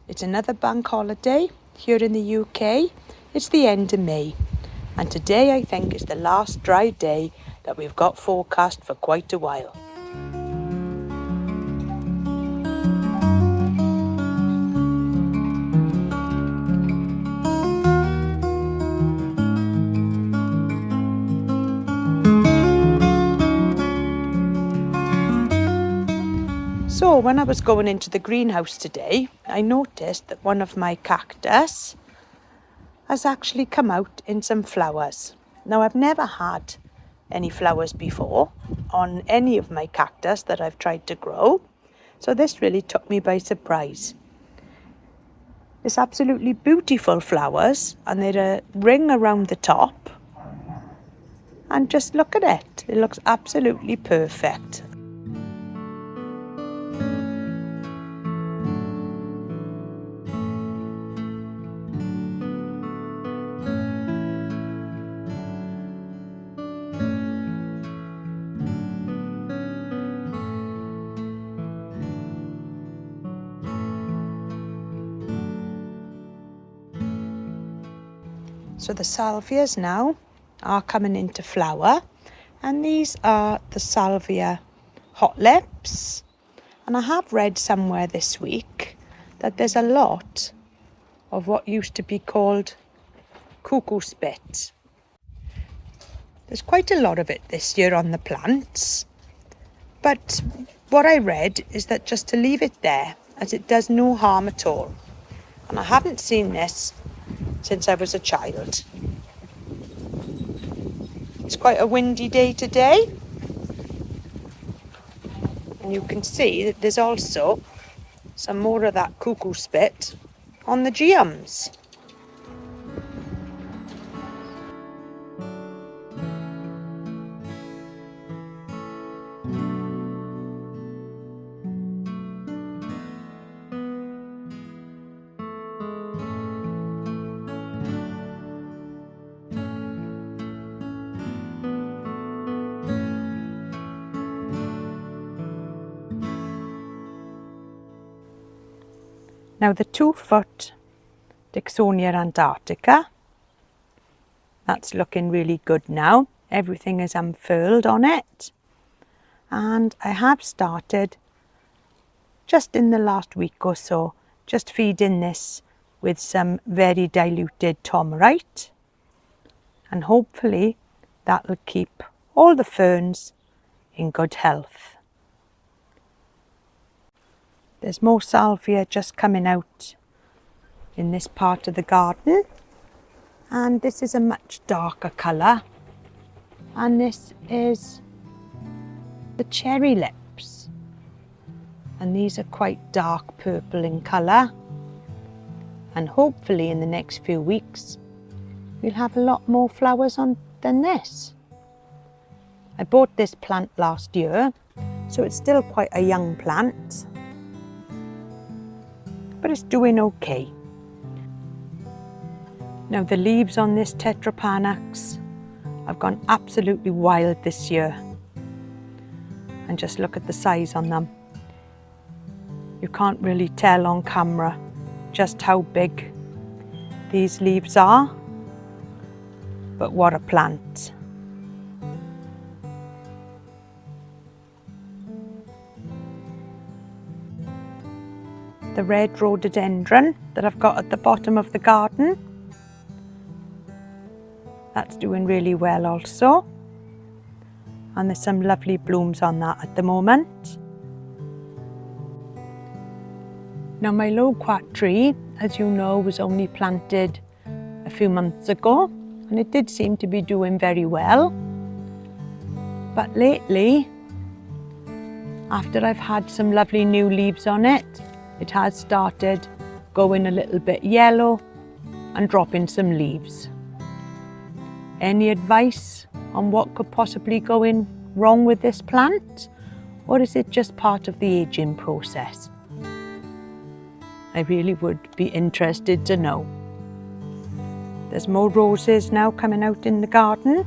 It's another bank holiday here in the UK. It's the end of May, and today I think is the last dry day that we've got forecast for quite a while. So when I was going into the greenhouse today, I noticed that one of my cactus has actually come out in some flowers. Now I've never had any flowers before on any of my cactus that I've tried to grow, so this really took me by surprise. It's absolutely beautiful flowers, and they're a ring around the top, and just look at it, it looks absolutely perfect. So the salvias now are coming into flower, and these are the salvia hot lips. And I have read somewhere this week that there's a lot of what used to be called cuckoo spit. There's quite a lot of it this year on the plants, but what I read is that just to leave it there, as it does no harm at all. And I haven't seen this since I was a child. It's quite a windy day today, and you can see that there's also some more of that cuckoo spit on the geums. Now the 2-foot Dixonia antarctica, that's looking really good now. Everything is unfurled on it, and I have started just in the last week or so just feeding this with some very diluted Tomerite, and hopefully that will keep all the ferns in good health. There's more salvia just coming out in this part of the garden, and this is a much darker colour, and this is the cherry lips, and these are quite dark purple in colour, and hopefully in the next few weeks we'll have a lot more flowers on than this. I bought this plant last year, so it's still quite a young plant, but it's doing okay. Now the leaves on this Tetrapanax have gone absolutely wild this year, and just look at the size on them. You can't really tell on camera just how big these leaves are, but what a plant. The red rhododendron that I've got at the bottom of the garden, that's doing really well also, and there's some lovely blooms on that at the moment. Now my loquat tree, as you know, was only planted a few months ago, and it did seem to be doing very well, but lately, after I've had some lovely new leaves on it, it has started going a little bit yellow and dropping some leaves. Any advice on what could possibly go wrong with this plant? Or is it just part of the aging process? I really would be interested to know. There's more roses now coming out in the garden,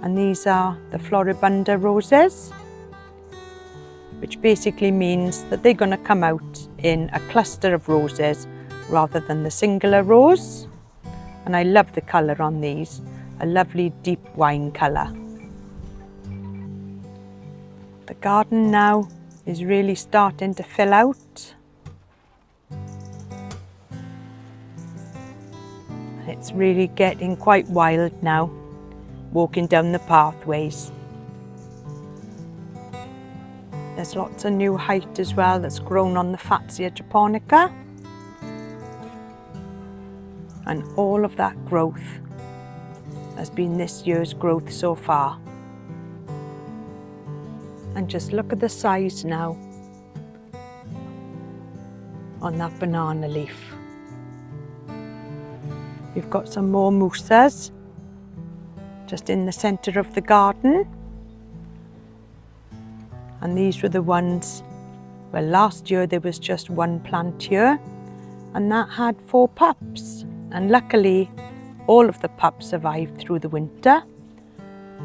and these are the Floribunda roses, which basically means that they're going to come out in a cluster of roses rather than the singular rose. And I love the colour on these, a lovely deep wine colour. The garden now is really starting to fill out. It's really getting quite wild now, walking down the pathways. There's lots of new height as well that's grown on the Fatsia japonica. And all of that growth has been this year's growth so far. And just look at the size now on that banana leaf. We've got some more mousas just in the centre of the garden. And these were the ones, well, last year there was just one plant here, and that had 4 pups. And luckily, all of the pups survived through the winter.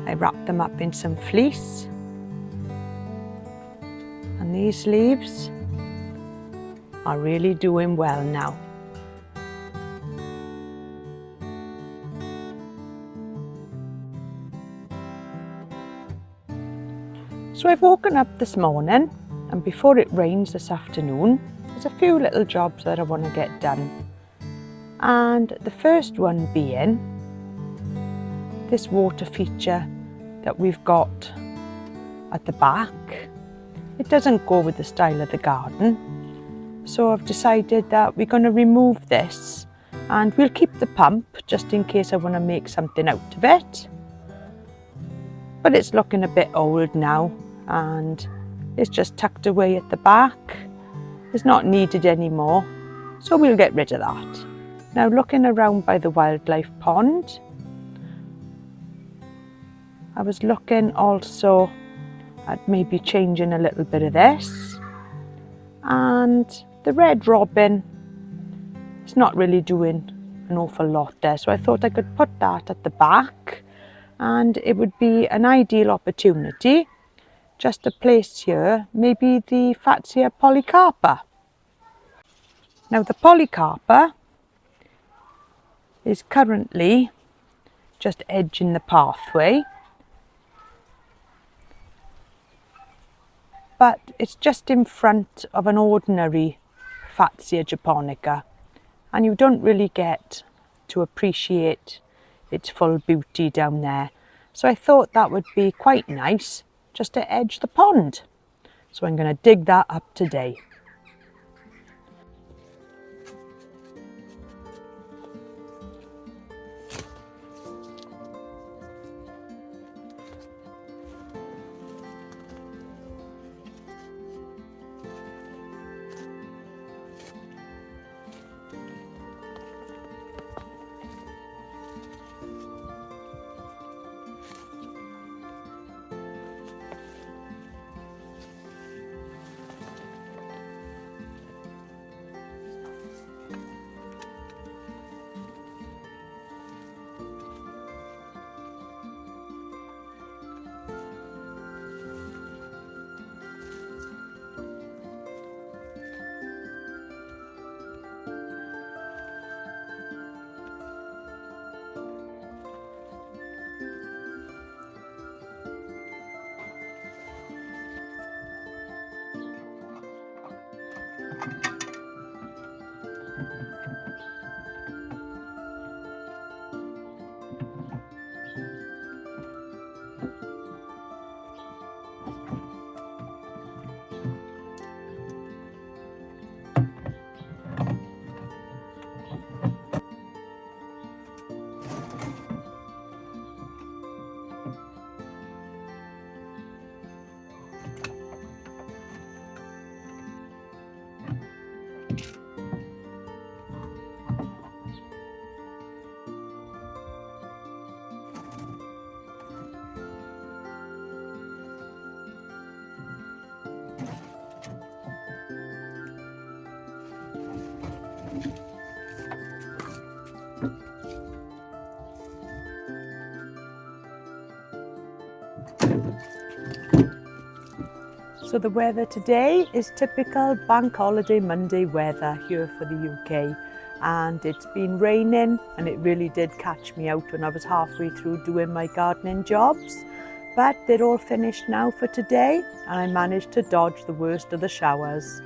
I wrapped them up in some fleece. And these leaves are really doing well now. So I've woken up this morning, and before it rains this afternoon, there's a few little jobs that I want to get done. And the first one being this water feature that we've got at the back. It doesn't go with the style of the garden. So I've decided that we're going to remove this, and we'll keep the pump just in case I want to make something out of it. But it's looking a bit old now, and it's just tucked away at the back. It's not needed anymore, so we'll get rid of that. Now, looking around by the wildlife pond, I was looking also at maybe changing a little bit of this. And the red robin is not really doing an awful lot there, so I thought I could put that at the back, and it would be an ideal opportunity just to place here maybe the Fatsia polycarpa. Now, the polycarpa is currently just edging the pathway, but it's just in front of an ordinary Fatsia japonica, and you don't really get to appreciate its full beauty down there. So I thought that would be quite nice just to edge the pond. So I'm going to dig that up today. So the weather today is typical bank holiday Monday weather here for the UK, and it's been raining and it really did catch me out when I was halfway through doing my gardening jobs. But they're all finished now for today and I managed to dodge the worst of the showers.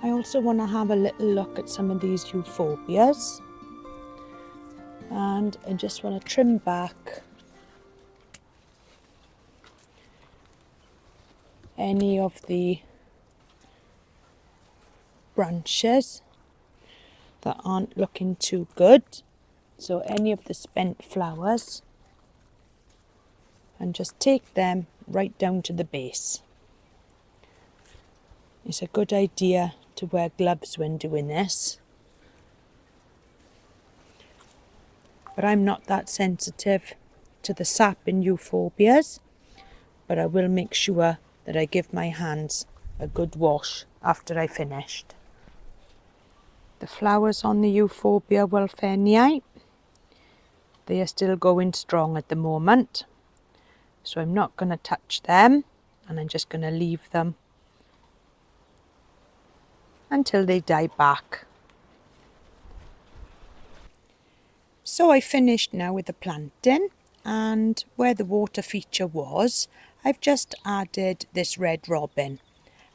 I also want to have a little look at some of these euphorbias, and I just want to trim back any of the branches that aren't looking too good, so any of the spent flowers, and just take them right down to the base. It's a good idea to wear gloves when doing this, but I'm not that sensitive to the sap in euphorbias, but I will make sure that I give my hands a good wash after I finished. The flowers on the euphorbia Wolfenii, they are still going strong at the moment, so I'm not going to touch them, and I'm just going to leave them until they die back. So I finished now with the planting, and where the water feature was, I've just added this red robin,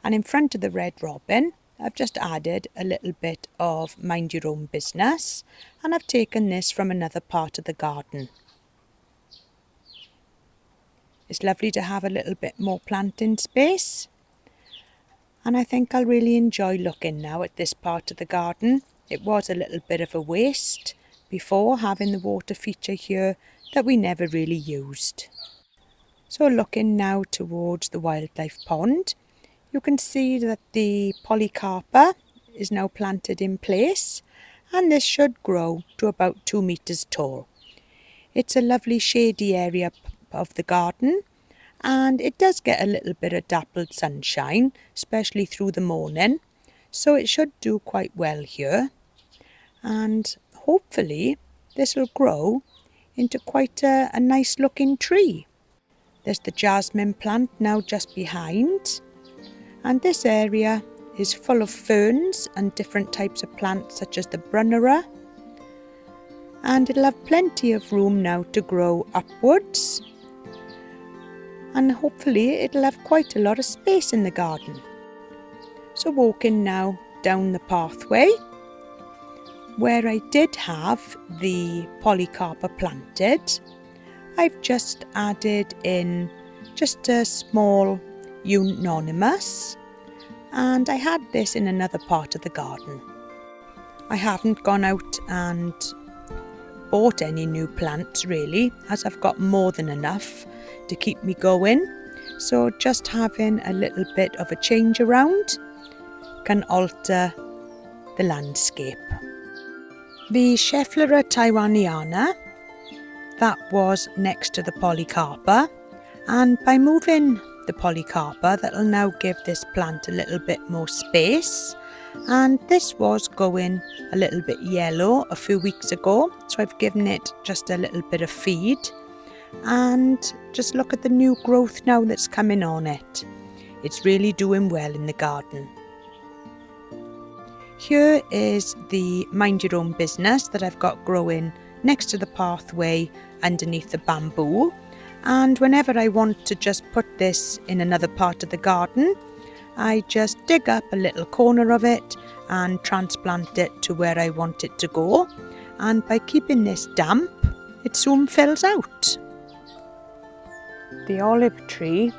and in front of the red robin I've just added a little bit of mind your own business, and I've taken this from another part of the garden. It's lovely to have a little bit more planting space, and I think I'll really enjoy looking now at this part of the garden. It was a little bit of a waste before having the water feature here that we never really used. So looking now towards the wildlife pond, you can see that the polycarpa is now planted in place, and this should grow to about 2 meters tall. It's a lovely shady area of the garden, and it does get a little bit of dappled sunshine, especially through the morning, so it should do quite well here, and hopefully this will grow into quite a nice looking tree. There's the jasmine plant now just behind, and this area is full of ferns and different types of plants such as the brunnera, and it'll have plenty of room now to grow upwards, and hopefully it'll have quite a lot of space in the garden. So walking now down the pathway where I did have the polycarpa planted, I've just added in just a small euonymus, and I had this in another part of the garden. I haven't gone out and bought any new plants really, as I've got more than enough to keep me going, so just having a little bit of a change around can alter the landscape. The Schefflera taiwaniana, that was next to the polycarpa, and by moving the polycarpa, that'll now give this plant a little bit more space, and this was going a little bit yellow a few weeks ago, so I've given it just a little bit of feed, and just look at the new growth now that's coming on it. It's really doing well in the garden. Here is the mind your own business that I've got growing next to the pathway underneath the bamboo, and whenever I want to just put this in another part of the garden, I just dig up a little corner of it and transplant it to where I want it to go, and by keeping this damp, it soon fills out. The olive tree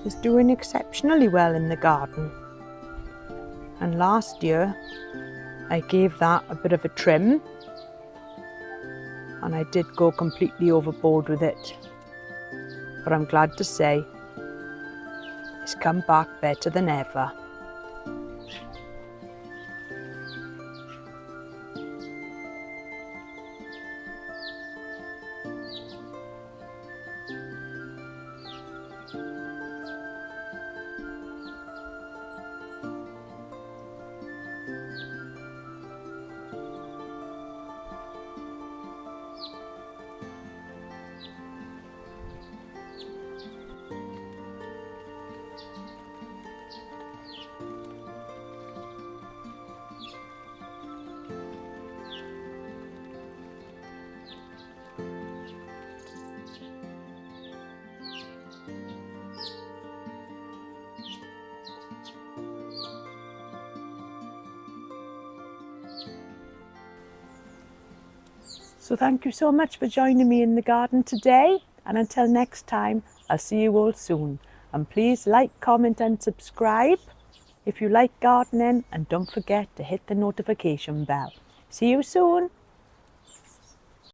is doing exceptionally well in the garden, and last year I gave that a bit of a trim, and I did go completely overboard with it. but I'm glad to say it's come back better than ever. So thank you so much for joining me in the garden today, and until next time, I'll see you all soon. And please like, comment and subscribe if you like gardening, and don't forget to hit the notification bell. See you soon.